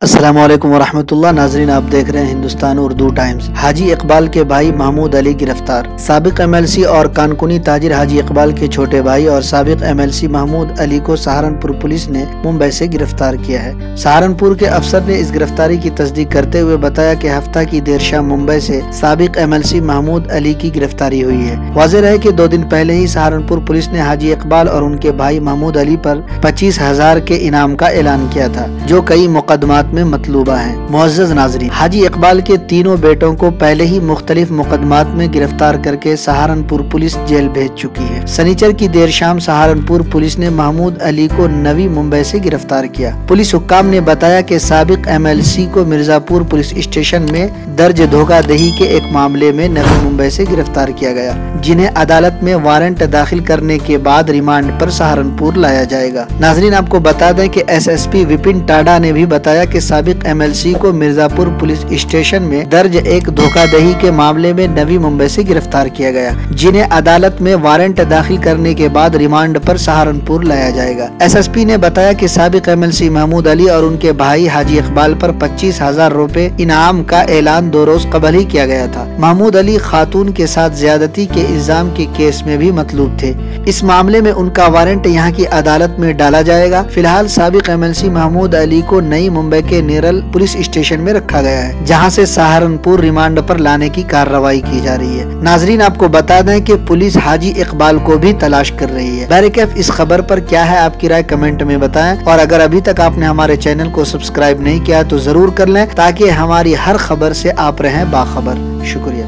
السلام علیکم ورحمۃ اللہ۔ ناظرین، آپ دیکھ رہے ہیں ہندوستان اردو ٹائمز۔ حاجی اقبال کے بھائی محمود علی گرفتار۔ سابق ایم ایل سی اور کانکنی تاجر حاجی اقبال کے چھوٹے بھائی اور سابق M L C Mahmood Ali کو سہارنپور پولیس نے ممبئی سے گرفتار کیا ہے۔ سہارنپور کے افسر نے اس گرفتاری کی تصدیق کرتے ہوئے بتایا کہ ہفتہ کی دیر شام ممبئی سے سابق M L C Mahmood Ali کی گرفتاری ہوئی ہے۔ واضح رہے کہ 2 دن پہلے ہی سہارنپور پولیس نے حاجی اقبال اور ان کے بھائی محمود علی پر 25,000 کے انعام کا اعلان کیا تھا، جو کئی مقدمات میں مطلوبہ ہیں۔ معزز ناظرین، حاجی اقبال کے تینوں بیٹوں کو پہلے ہی مختلف مقدمات میں گرفتار کر کے سہارنپور پولیس جیل بھیج چکی ہے۔ سنیچر کی دیر شام سہارنپور پولیس نے محمود علی کو نوی ممبئی سے گرفتار کیا۔ پولیس حکام نے بتایا کہ سابق ایم ایل سی کو مرزا پور پولیس اسٹیشن میں درج دھوکہ دہی کے ایک معاملے میں نوی ممبئی سے گرفتار کیا گیا، جنہیں عدالت میں وارنٹ داخل کرنے کے بعد ریمانڈ پر سہارنپور لایا جائے گا۔ ناظرین، آپ کو بتا دیں کہ S S P Vipin TADA نے بھی بتایا کہ سابق ایم ایل سی کو مرزا پور پولیس اسٹیشن میں درج ایک دھوکہ دہی کے معاملے میں نوی ممبئی سے گرفتار کیا گیا، جنہیں عدالت میں وارنٹ داخل کرنے کے بعد ریمانڈ پر سہارنپور لایا جائے گا۔ ایس ایس پی نے بتایا کہ سابق M L C Mahmood Ali اور ان کے بھائی حاجی اقبال پر 25,000 روپے انعام کا اعلان 2 روز قبل ہی کیا گیا تھا۔ محمود علی خاتون کے ساتھ زیادتی کے الزام کے کیس میں بھی مطلوب تھے۔ اس معاملے میں ان کا وارنٹ یہاں کی عدالت میں ڈالا جائے گا۔ فی الحال سابق M L C Mahmood Ali کو نئی ممبئی کے نیرل پولیس اسٹیشن میں رکھا گیا ہے، جہاں سے سہارنپور ریمانڈ پر لانے کی کارروائی کی جا رہی ہے۔ ناظرین، آپ کو بتا دیں کہ پولیس حاجی اقبال کو بھی تلاش کر رہی ہے۔ بہرکیف اس خبر پر کیا ہے آپ کی رائے کمنٹ میں بتائیں، اور اگر ابھی تک آپ نے ہمارے چینل کو سبسکرائب نہیں کیا تو ضرور کر لیں، تاکہ ہماری ہر خبر سے آپ رہیں باخبر۔ شکریہ۔